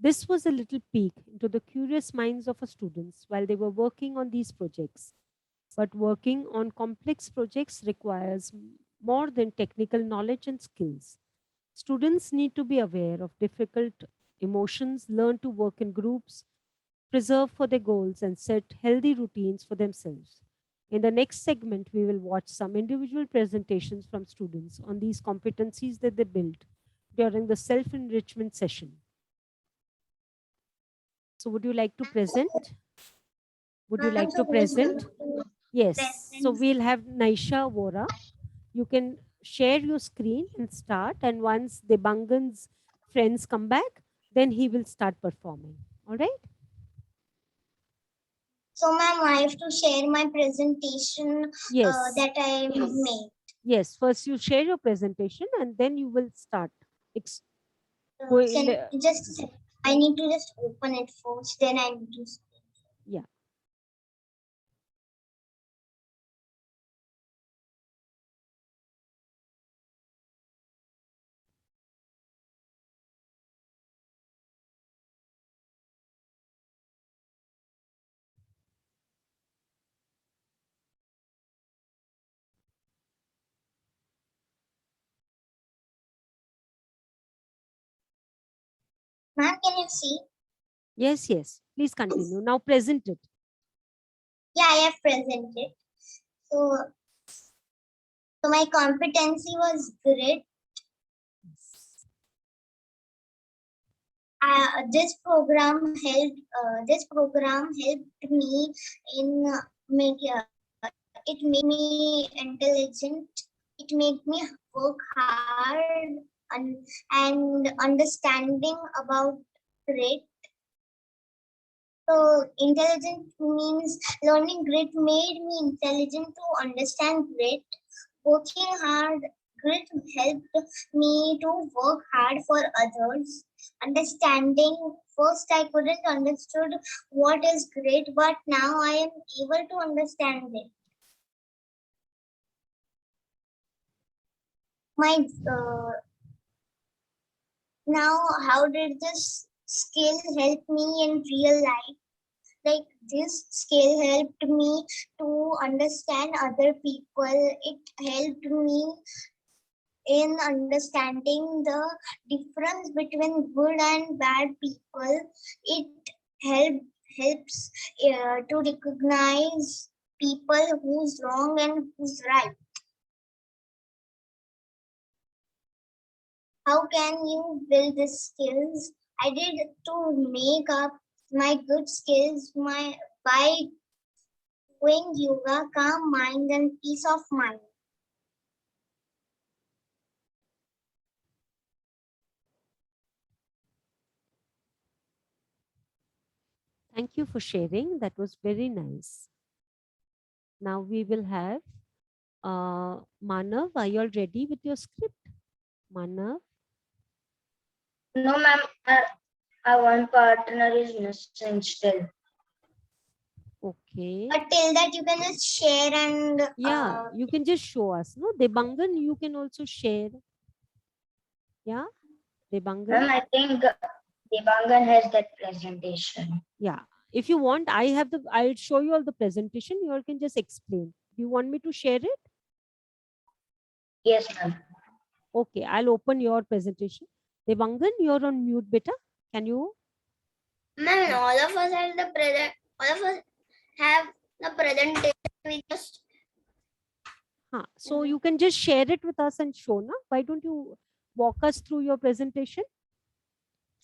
This was a little peek into the curious minds of our students while they were working on these projects. But working on complex projects requires more than technical knowledge and skills. Students need to be aware of difficult emotions, learn to work in groups, preserve for their goals, and set healthy routines for themselves. In the next segment, we will watch some individual presentations from students on these competencies that they built during the self-enrichment session. So would you like to present? Would you like to present? Yes. So we'll have Naisha Vora. You can share your screen and start. And once Debangan's friends come back, then he will start performing. All right? So, ma'am, I have to share my presentation Yes. that I made. Yes. First, you share your presentation and then you will start. Just a second. I need to just open it first, then I need to. Yeah. Ma'am, can you see? Yes, yes. Please continue. Now present it. Yeah, I have presented. So my competency was grit. This program helped me in it made me intelligent. It made me work hard and understanding about grit. So intelligent means learning grit made me intelligent to understand grit. Working hard, grit helped me to work hard for others. Understanding, first I couldn't understood what is grit, but now I am able to understand it. Now, how did this skill help me in real life? Like, this skill helped me to understand other people. It helped me in understanding the difference between good and bad people. It helps to recognize people who's wrong and who's right. How can you build these skills? I did to make up my good skills by doing yoga, calm mind and peace of mind. Thank you for sharing. That was very nice. Now we will have Manav. Are you all ready with your script? Manav? No, ma'am. One partner is missing still. Okay. But till that you can just share and yeah, you can just show us. No, Debangan, you can also share. Yeah, Debangan. Ma'am, I think Debangan has that presentation. Yeah, if you want, I'll show you all the presentation. You all can just explain. Do you want me to share it? Yes, ma'am. Okay, I'll open your presentation. Debangan, you're on mute, beta. Can you? Ma'am, all of us have the present. All of us have the presentation. We just. So you can just share it with us and show, na? Why don't you walk us through your presentation?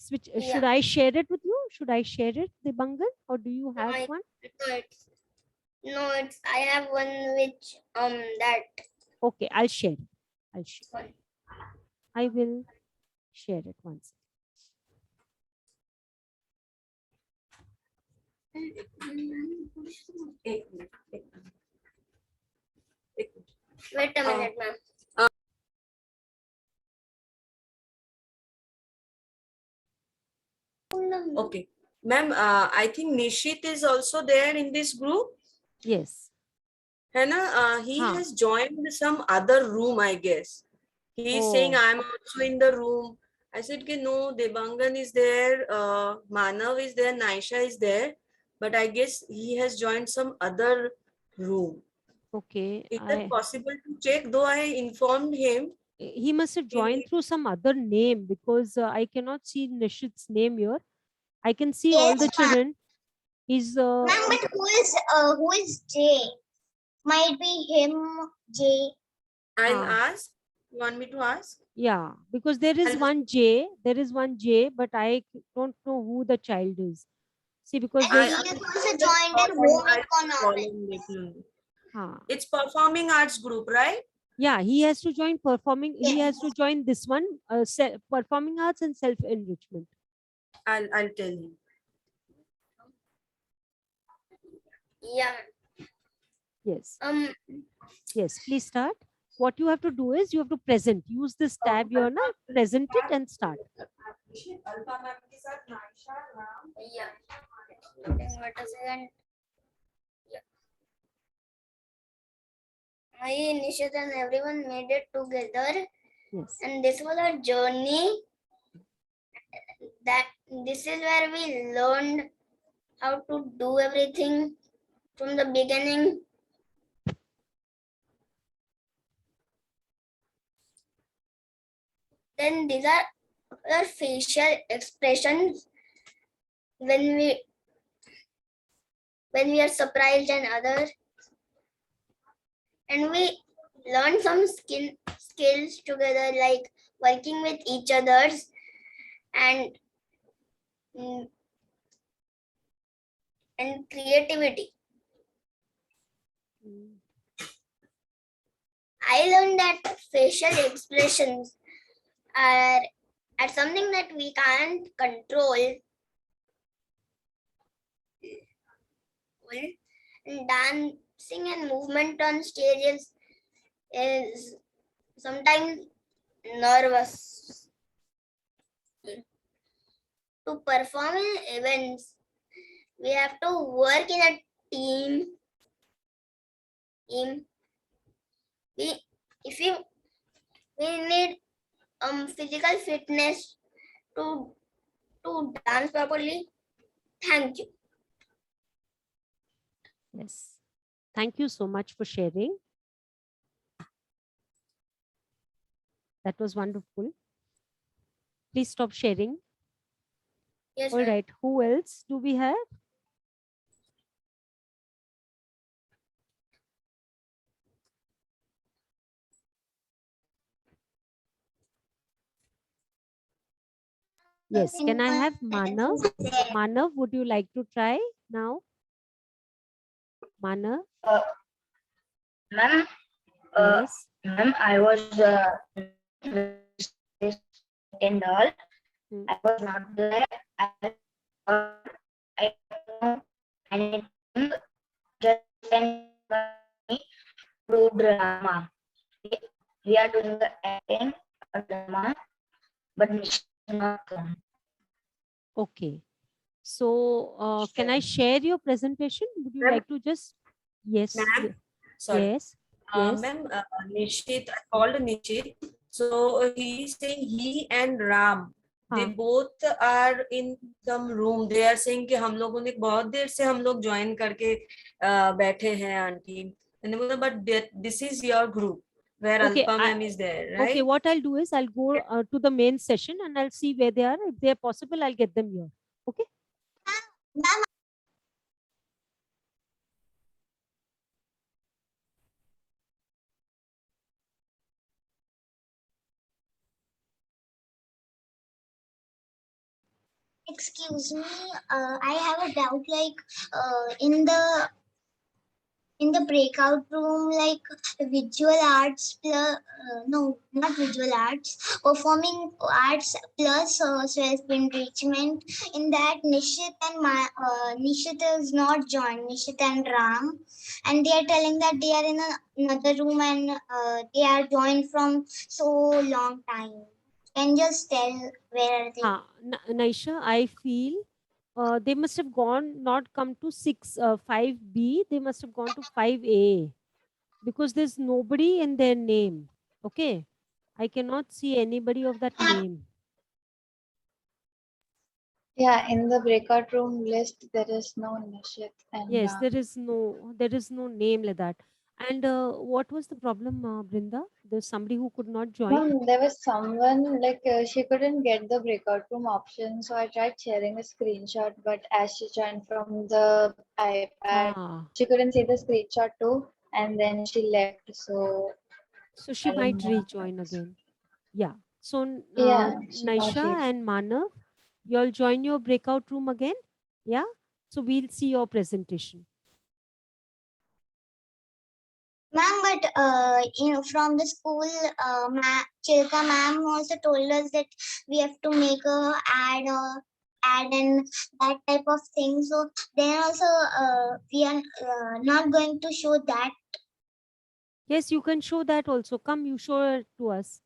Should I share it with you? Should I share it, Debangan, or do you have one? No, I have one which that. Okay, I'll share it. I will share it once. Wait a minute, ma'am. Okay. Ma'am, I think Nishit is also there in this group. Yes. Hannah, he has joined some other room, I guess. He is saying I'm also in the room I said, okay, no, Debangan is there, Manav is there, Naisha is there, but I guess he has joined some other room. Okay, Is that possible to check? Though I informed him. he must have joined through some other name, because I cannot see Nishit's name here. I can see all Yes, the children. He's ma'am, but who is J? Might be him, J. I'll Ah. ask. You want me to ask? Yeah, because there is I'll one J, but I don't know who the child is. See, because And there's he is also joined in home economics. It's performing arts group, right? Yeah, he has to join performing. He has Yes. to join this one, performing arts and self enrichment. I'll tell him. Yeah. Yes. Yes. Please start. What you have to do is you have to present. Use this tab here, na, present it and start. Yeah. What a second. Yeah. I, Nishit, and everyone made it together, Yes. and this was our journey. That this is where we learned how to do everything from the beginning. Then these are our facial expressions when we are surprised and other, and we learn some skills together, like working with each others and and creativity. I learned that facial expressions are something that we can't control. And dancing and movement on stages is sometimes nervous. To perform in events, we have to work in a team. We need physical fitness to dance properly. Thank you. Yes. Thank you so much for sharing. That was wonderful. Please stop sharing. Yes, All right. Who else do we have? Yes. Can I have Manav? Manav, would you like to try now? Manav? Ma'am, Yes. ma'am, I was and all. I was not there. I don't know anything. Just do drama. We are doing the acting drama, but Miss not come. Okay. So can I share your presentation? Would you like to just? Yes. Ma'am, sorry. Yes. Yes. Ma'am, Nishit, I called Nishit. So he is saying he and Ram, they both are in some room. They are saying कि हम लोगों ने बहुत देर से हम लोग join करके बैठे हैं आंटी. And they बोला, but this is your group where Okay, Alpa ma'am is there, right? Okay, what I'll do is I'll go to the main session and I'll see where they are. If they are possible, I'll get them here. Okay. Ma'am, excuse me, I have a doubt, like in the breakout room, like visual arts plus no, not visual arts, performing arts plus self enrichment. In that, Nishit is not joined. Nishit and Ram, and they are telling that they are in another room and they are joined from so long time. Can you just tell where are they? Naisha, I feel they must have not come to 5B. They must have gone to 5A because there's nobody in their name. Okay. I cannot see anybody of that name. Yeah, in the breakout room list, there is no Nishit and Yes, Ram. there is no name like that. And what was the problem, Brinda? There's somebody who could not join. There was someone like she couldn't get the breakout room option, so I tried sharing a screenshot, but as she joined from the iPad, Ah, she couldn't see the screenshot too, and then she left. So so she I don't might know. rejoin again. Yeah. So Yeah, she got Naisha it. and Manav, you'll join your breakout room again. Yeah. So we'll see your presentation. Ma'am, but from the school, Chilka ma'am also told us that we have to make a ad and that type of thing. So then also we are not going to show that. Yes, you can show that also. Come, you show it to us.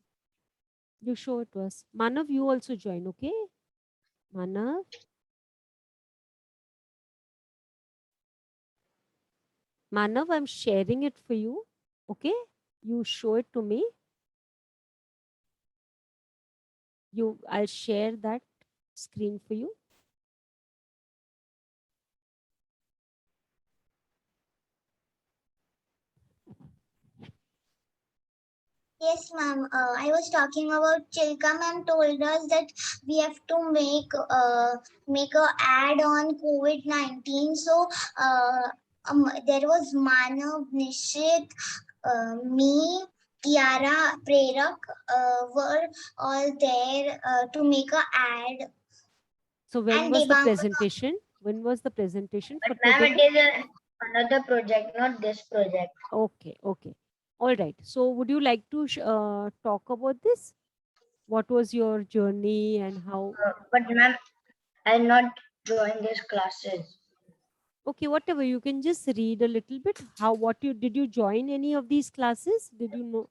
You show it to us. Manav, you also join, okay? Manav. Manav, I'm sharing it for you. Okay? You show it to me. I'll share that screen for you. Yes, ma'am. I was talking about Chilka ma'am told us that we have to make a ad on COVID-19. So there was Manav, Nishit, me, Kiara, Prerak were all there to make a ad. So when And was the Devang was presentation? When was the presentation for But ma'am, today? it is another project, not this project. Okay, okay. All right. So would you like to talk about this? What was your journey and how? But ma'am, I'll not join these classes. Okay, whatever. You can just read a little bit. Did you join any of these classes? Did you know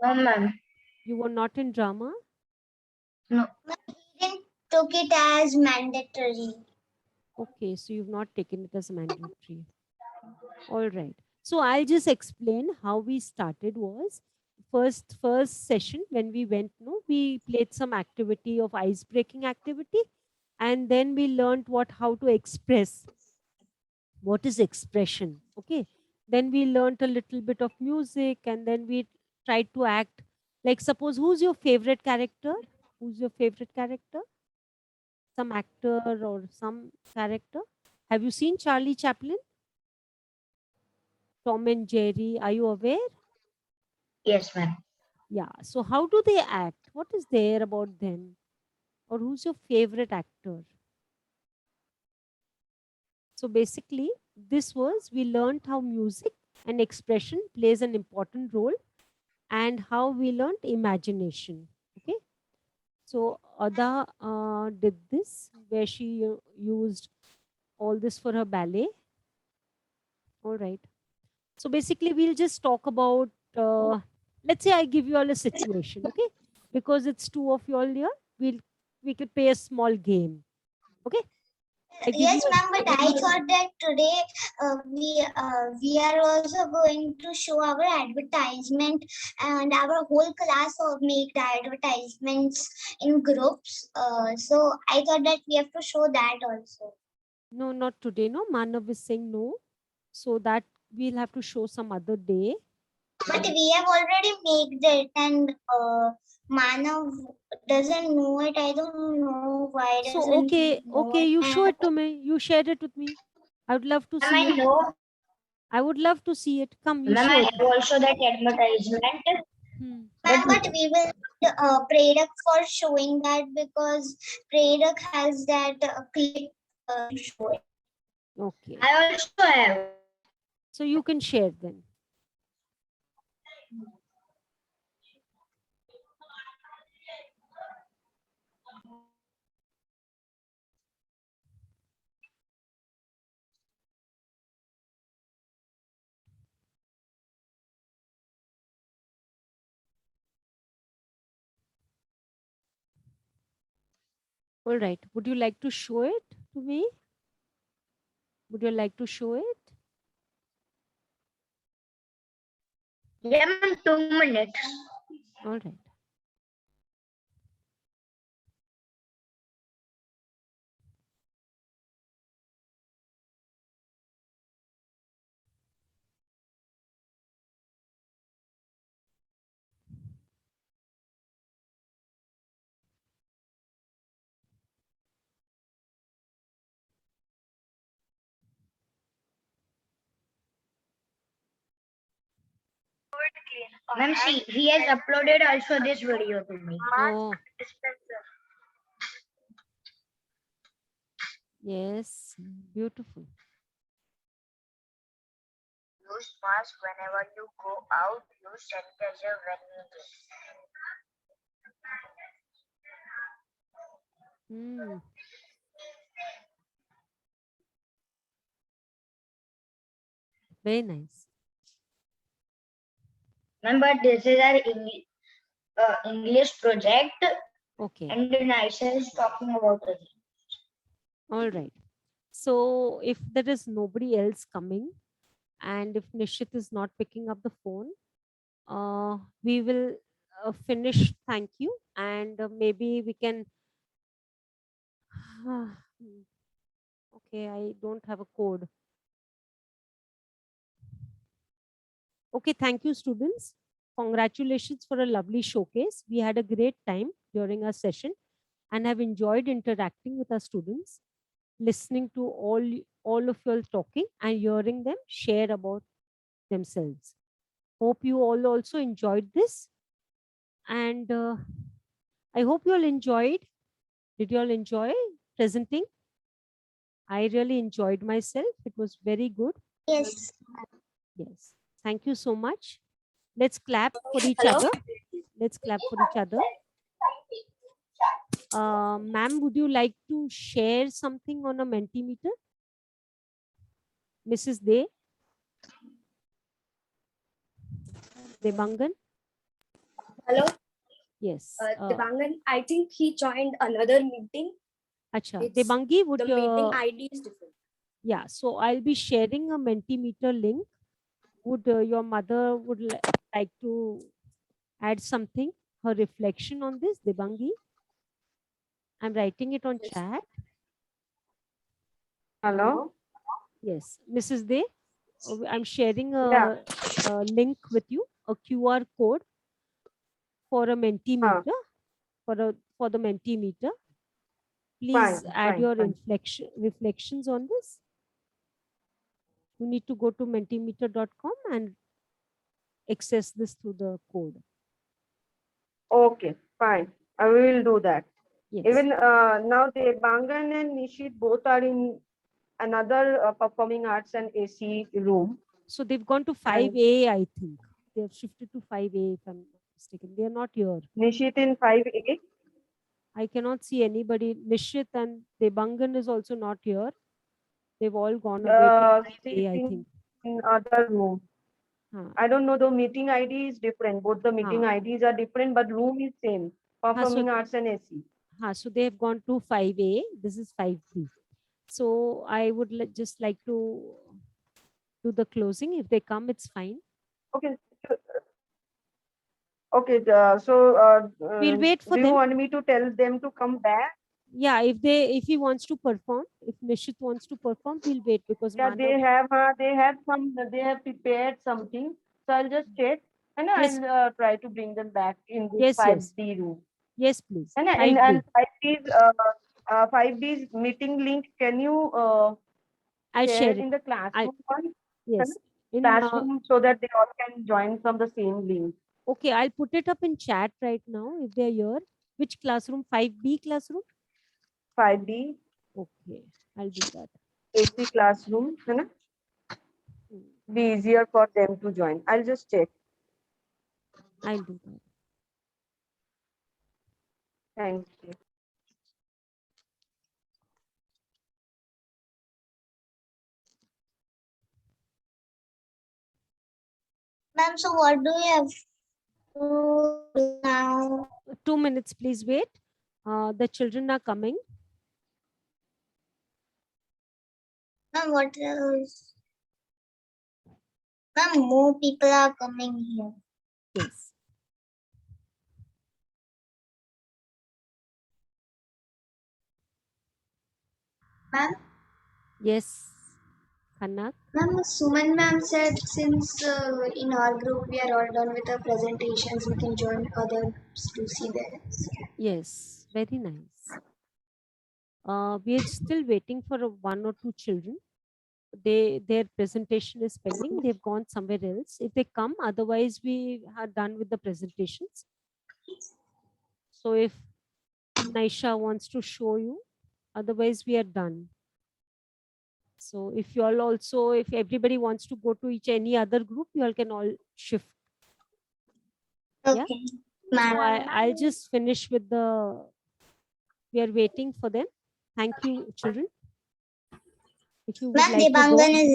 No, ma'am. you were not in drama? No. didn't took it as mandatory. Okay, so you've not taken it as mandatory. All right. So I'll just explain how we started was first session when we went, no, we played some activity of ice breaking activity, and then we learned how to express. What is expression? Okay. Then we learned a little bit of music, and then we tried to act. Like, suppose, who's your favorite character? Who's your favorite character? Some actor or some character? Have you seen Charlie Chaplin? Tom and Jerry? Are you aware? Yes, ma'am. Yeah. So how do they act? What is there about them? Or who's your favorite actor? So basically, we learned how music and expression plays an important role, and how we learned imagination. Okay. So Ada did this where she used all this for her ballet. All right. So basically, we'll just talk about, let's say I give you all a situation, okay? Because it's two of you all here, we could play a small game, okay? I give you Yes, ma'am, but I thought that today we are also going to show our advertisement, and our whole class will make the advertisements in groups. So I thought that we have to show that also. no, not today. No, Manav is saying no, so that we'll have to show some other day. But we have already made it, and Manav doesn't know it. I don't know why So doesn't he okay, know okay, it. you show it to me. You share it with me. I would love to Ma'am, see I it. know. I would love to see it. Come, you Ma'am, show I it. have also that advertisement. Hmm. Ma'am, but we will Prerak for showing that, because Prerak has that clip to show it. Okay. I also have. So you can share then. All right. Would you like to show it to me? Would you like to show it? Yeah, ma'am, 2 minutes. All right. Ma'am, he has uploaded also this video to me. Oh. Yes, beautiful. Use mask whenever you go out. Use sanitizer when needed. Hmm. Very nice. Remember, this is our English project, Okay. and Nisha is talking about it. All right. So if there is nobody else coming, and if Nishit is not picking up the phone, we will finish. Thank you, and maybe we can. Okay, I don't have a code. Okay, thank you, students. Congratulations for a lovely showcase. We had a great time during our session and have enjoyed interacting with our students, listening to all of you all talking and hearing them share about themselves. Hope you all also enjoyed this. And I hope you all enjoyed. Did you all enjoy presenting? I really enjoyed myself. It was very good. Yes. Yes. Thank you so much. Let's clap for each other. Let's clap for each other. Ma'am, would you like to share something on a Mentimeter? Mrs. Debangan? Hello, Yes. Devangan. I think he joined another meeting. Acha. It's- Debangi, would The meeting ID is different. yeah, so I'll be sharing a Mentimeter link. Would your mother would like to add something, her reflection on this, Debangi? I'm writing it on Yes. chat. Hello? Yes, Mrs. De, I'm sharing Yeah. a link with you, a QR code for a Mentimeter, for the Mentimeter. Please add your reflections on this. You need to go to mentimeter.com and access this through the code. Okay, fine. I will do that. Yes. Even now, the Bangan and Nishit both are in another performing arts and AC room. So they've gone to 5A, I think. They have shifted to 5A, if I'm not mistaken. They are not here. Nishit in 5A. I cannot see anybody. Nishit and Debangan is also not here. They've all gone away to 5A, I think. In other room. Huh. I don't know, the meeting ID is different. Both the meeting IDs are different, but room is same. Performing arts and AC. So they have gone to 5A. This is 5B. So I would just like to do the closing. If they come, it's fine. Okay. Okay. We'll wait for do them. you want me to tell them to come back? Yeah, if he wants to perform, if Nishit wants to perform, we'll wait because Yeah, they have prepared something. So I'll just check and Yes. I'll try to bring them back in this Yes, 5D room. Yes, please. And 5D. 5D's meeting link, can you I'll share it. in the classroom one? Yes. Classroom so that they all can join from the same link. Okay, I'll put it up in chat right now if they're here. Which classroom? 5B classroom? 5D. Okay, I'll do that. AC classroom. Be easier for them to join. I'll just check. I'll do that. Thank you. Ma'am, so what do you have to do now? 2 minutes, please wait. The children are coming. Ma'am, what else? Ma'am, more people are coming here. Yes. Ma'am? Yes. Kanak? Ma'am, Suman ma'am said since in our group we are all done with our presentations, we can join others to see theirs. Yes, very nice. We are still waiting for one or two children. their presentation is pending. They've gone somewhere else. If they come, otherwise we are done with the presentations. So if Naisha wants to show you, otherwise we are done. So if you all also, if everybody wants to go to any other group, you all can all shift. Okay, So ma'am. I'll just finish with the, we are waiting for them. Thank you, children. If you would Ma'am, like to go, Debangan is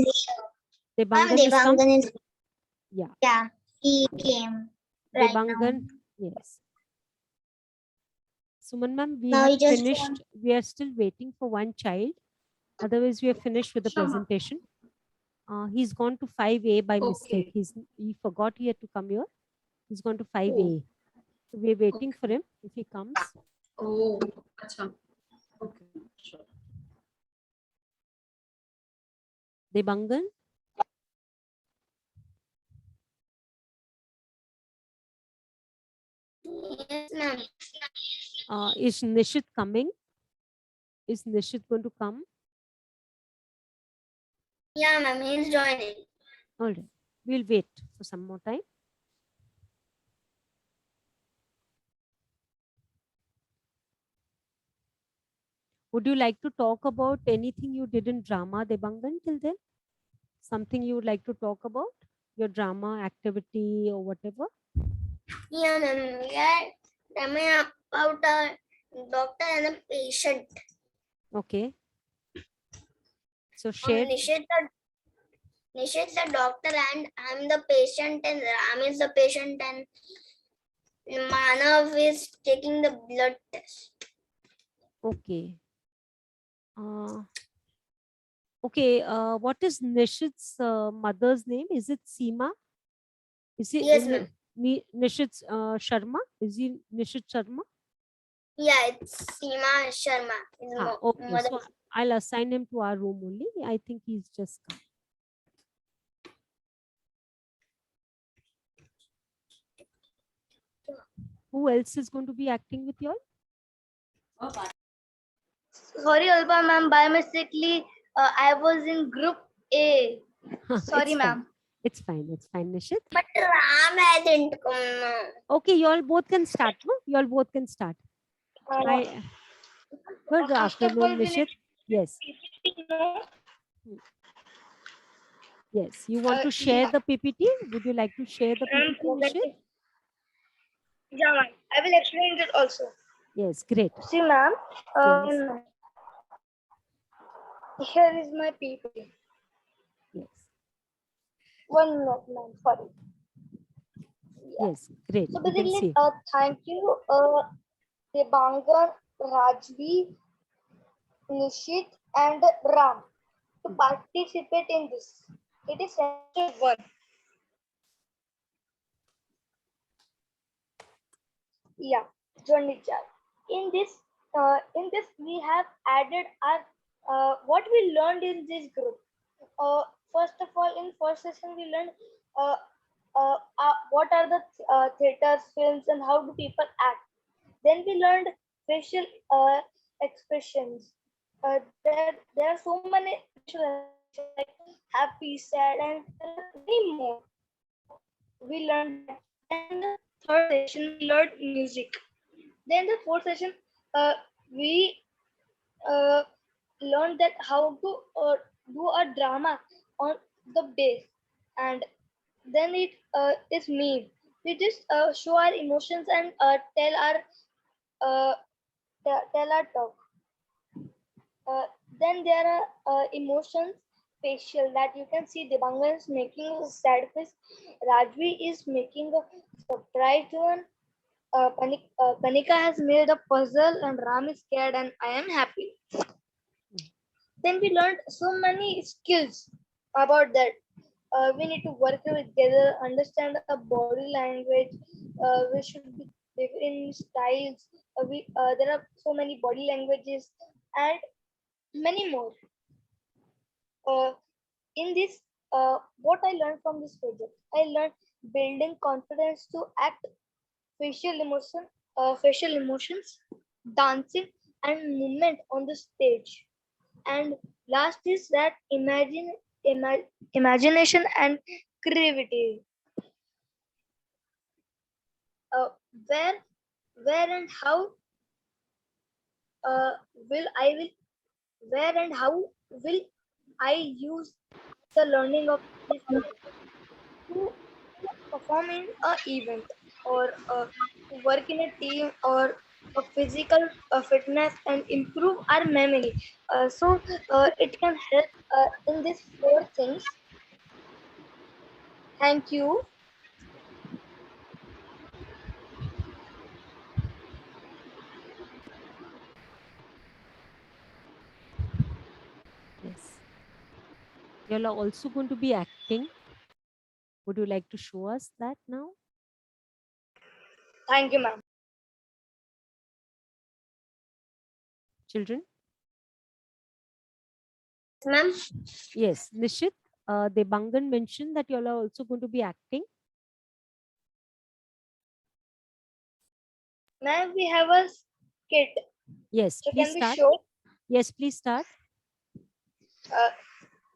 here. Ma'am, Debangan is come. Debangan is Yeah, yeah, he came right now. Debangan, yes. Suman ma'am, we Now have he just finished. We are still waiting for one child. Otherwise, we have finished with the presentation. He's gone to 5A by mistake. He forgot he had to come here. He's gone to 5A. So we're waiting for him. If he comes, Oh, acha. Okay, sure. Debangan. Yes, ma'am. Is Nishit coming? Is Nishit going to come? Yeah, ma'am, he's joining. All right. We'll wait for some more time. Would you like to talk about anything you did in drama, Debangan, till then? Something you would like to talk about? Your drama activity or whatever? Yeah, ma'am. Yeah, tell me about a doctor and a patient. Okay. So share. Nishit the doctor and I'm the patient and Ram is the patient and Manav is taking the blood test. Okay. Okay. What is Nishit's mother's name? Is it Seema? Is it Yes, ma'am. Nishit's Sharma? Is he Nishit Sharma? Yeah, it's Seema Sharma. His Okay. mother. So I'll assign him to our room only. I think he's just come. Who else is going to be acting with you all? Sorry, Alba ma'am, by mistakenly, I was in group A. Sorry, It's ma'am. fine. It's fine. It's fine, Nishit. But Ram hasn't come now. Okay, you all both can start. No? You all both can start. Good afternoon, Nishit. Yes. Yes. You want to share the PPT? Would you like to share the PPT, Nishit? Yeah, ma'am. I will explain it also. Yes, great. See, ma'am, Yes. here is my PPT. Yes. 1 minute, ma'am. Sorry. Yes, great. So We can basically, see. thank you, Debangan, Rajvi, Nishit, and Ram to participate in this. It is session 1. Yeah, journey chart. In this we have added our what we learned in this group. First of all, in first session we learned what are the theaters, films, and how do people act. Then we learned facial expressions. There are so many like happy, sad, and many more. We learned that. And the third session we learned music. Then the fourth session we learned that how to do a drama on the bass, and then it is me. We just show our emotions and tell our talk. Then there are emotions facial that you can see. Debangan is making a sad face. Rajvi is making a surprised one. Kanika has made a puzzle and Ram is scared and I am happy. Then we learned so many skills about that. We need to work together, understand a body language. We should be different styles. There are so many body languages and many more. In this, what I learned from this project, I learned building confidence to act facial emotions, dancing, and movement on the stage. And last is that imagination and creativity. Uh, where, where and how uh, will I will where and how will I use the learning of this to perform in a event or to work in a team or a physical fitness and improve our memory. So it can help in these four things. Thank you. Yes. You all are also going to be acting. Would you like to show us that now? Thank you, ma'am. Children? Ma'am, Yes. Nishit, Debangan mentioned that you all are also going to be acting. Ma'am, we have a skit. Yes, So please can we start. show? Yes, please start.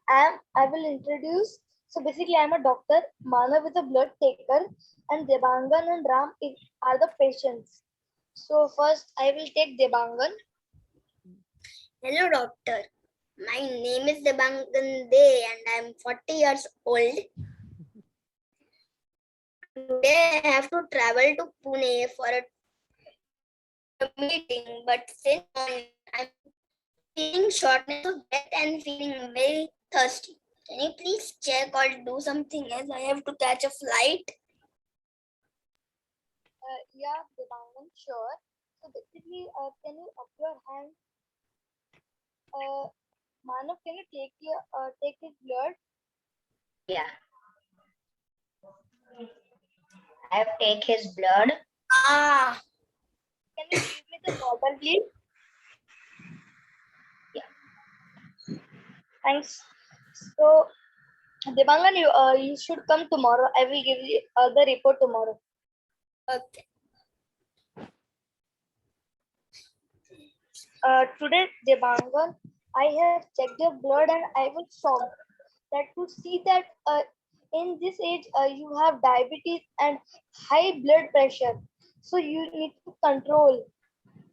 I will introduce. So basically, I'm a doctor. Manav is a blood taker, and Debangan and Ram are the patients. So first, I will take Debangan. hello doctor. My name is Debangan Dey and I'm 40 years old. Today I have to travel to Pune for a meeting, but since morning I'm feeling shortness of breath and feeling very thirsty. Can you please check or do something else? I have to catch a flight. Yeah, Debangan, sure. So basically, can you up your hand? Manav, can you take his blood? Yeah. I have take his blood. Ah, Can you give me the bottle, please? Yeah. Thanks. So Debangan, you should come tomorrow. I will give you the report tomorrow. okay. Today, Debangan, I have checked your blood and I was shocked that to see that in this age you have diabetes and high blood pressure. So you need to control.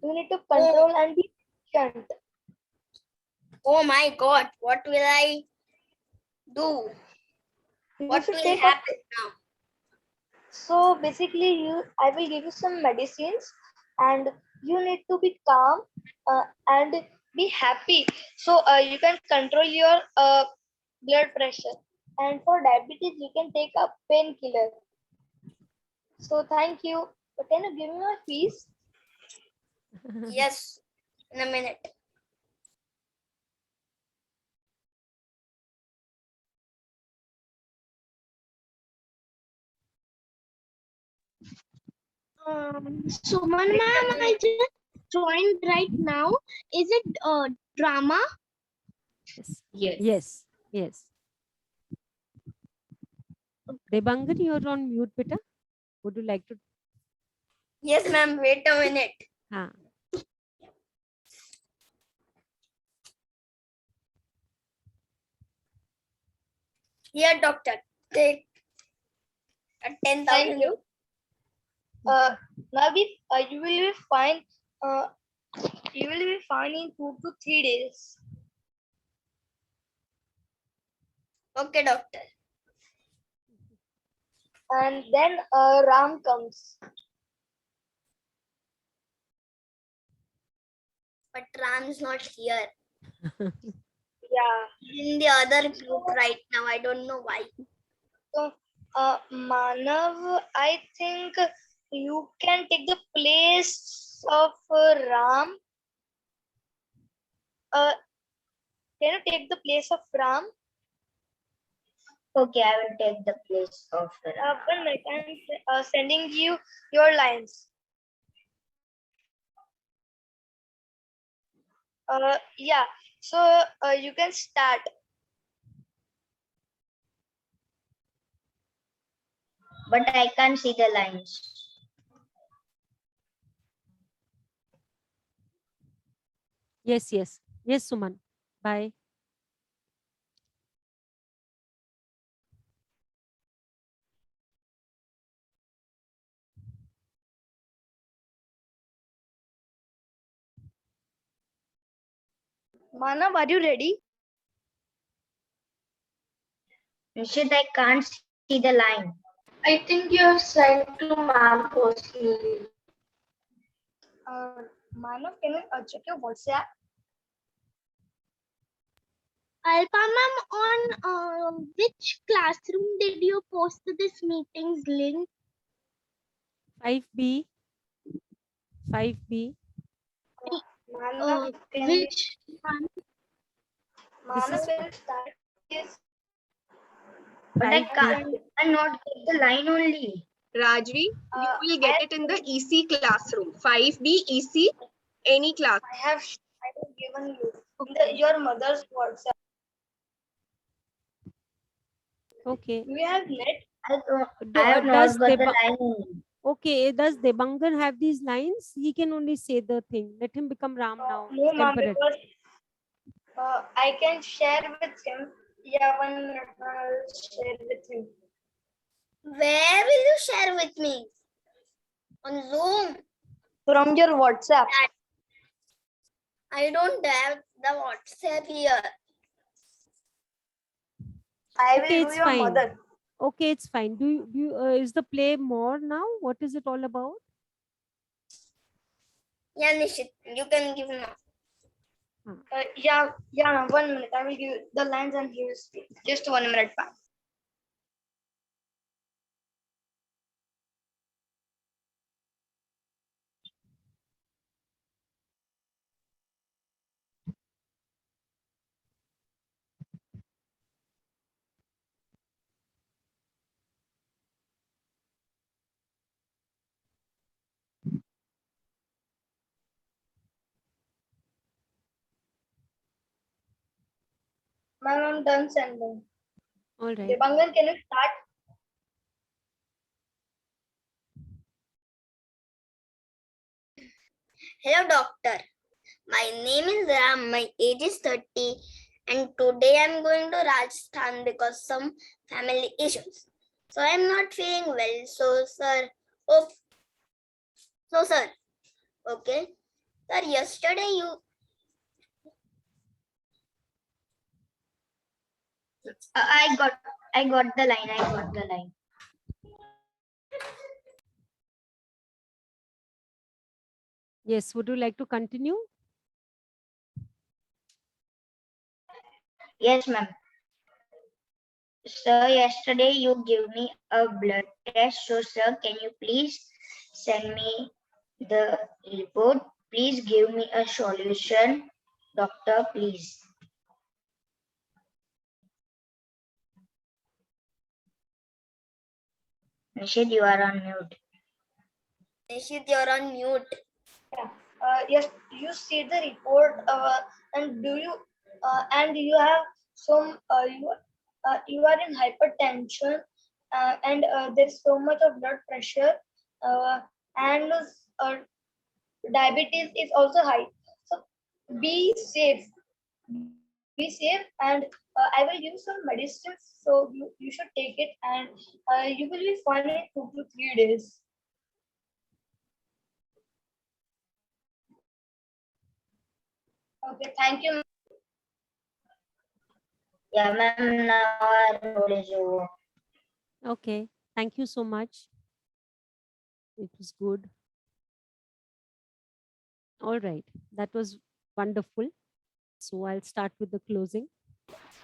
You need to control and be patient. Oh my God, what will I do? You What should will take happen now? So basically, I will give you some medicines, and you need to be calm and be happy. So you can control your blood pressure. And for diabetes, you can take a painkiller. So thank you. But can you give me my fees? Yes, in a minute. Suman ma'am, I just joined right now. Is it drama? Yes. Yes. Yes. Yes. Debangan, you're on mute, beta. Would you like to? Yes, ma'am. Wait a minute. Ah. Here, doctor. Take a 10,000. Thank you. Navi, you will be fine. You will be fine in 2 to 3 days. Okay, doctor. And then Ram comes. But Ram is not here. Yeah. In the other group right now. I don't know why. So, Manav, I think you can take the place of Ram. Can you take the place of Ram? Okay, I will take the place of the Ram. 1 minute, I'm sending you your lines. Yeah, so you can start. But I can't see the lines. Yes, yes. Yes, Suman. Bye. Manav, are you ready? Nishit, I can't see the line. I think you have sent to ma'am personally. Manav, can you check your WhatsApp? Alpa ma'am, on which classroom did you post this meeting's link? 5B. 5B. Manav, can Which one? This Manav is will start this. But I 5B. cannot get the line only. Rajvi, you will get it in the EC classroom. 5B EC, any class. I have given you your mother's WhatsApp. Okay. Do you have net? I have not Does got the Deba- line only. Okay, does Debangan have these lines? He can only say the thing. Let him become Ram now. No, ma'am, temporary. because I can share with him. Yeah, 1 minute, I'll share with him. Where will you share with me? On Zoom. From your WhatsApp. I don't have the WhatsApp here. I will Okay, do it's your fine. mother. Okay, it's fine. Is the play more now? What is it all about? Yeah, Nishit, you can give now. Yeah, 1 minute. I will give you the lines and he will speak. Just 1 minute, ma'am. Ma'am, I'm done sending. All right. Debangan, can you start? Hello, doctor. My name is Ram. My age is 30. And today I'm going to Rajasthan because some family issues. So I'm not feeling well. So, sir. Sir. Okay. Sir, yesterday you. I got the line. I got the line. Yes, would you like to continue? Yes, ma'am. Sir, yesterday you gave me a blood test. So, sir, can you please send me the report? Please give me a solution. Doctor, please. Nishit, you are on mute. Nishit, you're on mute. Yes, you see the report and do you and you have some you are in hypertension and there's so much of blood pressure and diabetes is also high. So be safe. Be safe and I will give some medicines. So you should take it and you will be fine in 2 to 3 days. Okay, thank you. Yeah, ma'am, now our road is over. Okay. Thank you so much. It was good. All right. That was wonderful. So I'll start with the closing.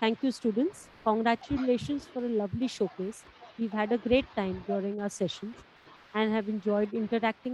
Thank you, students. Congratulations for a lovely showcase. We've had a great time during our sessions and have enjoyed interacting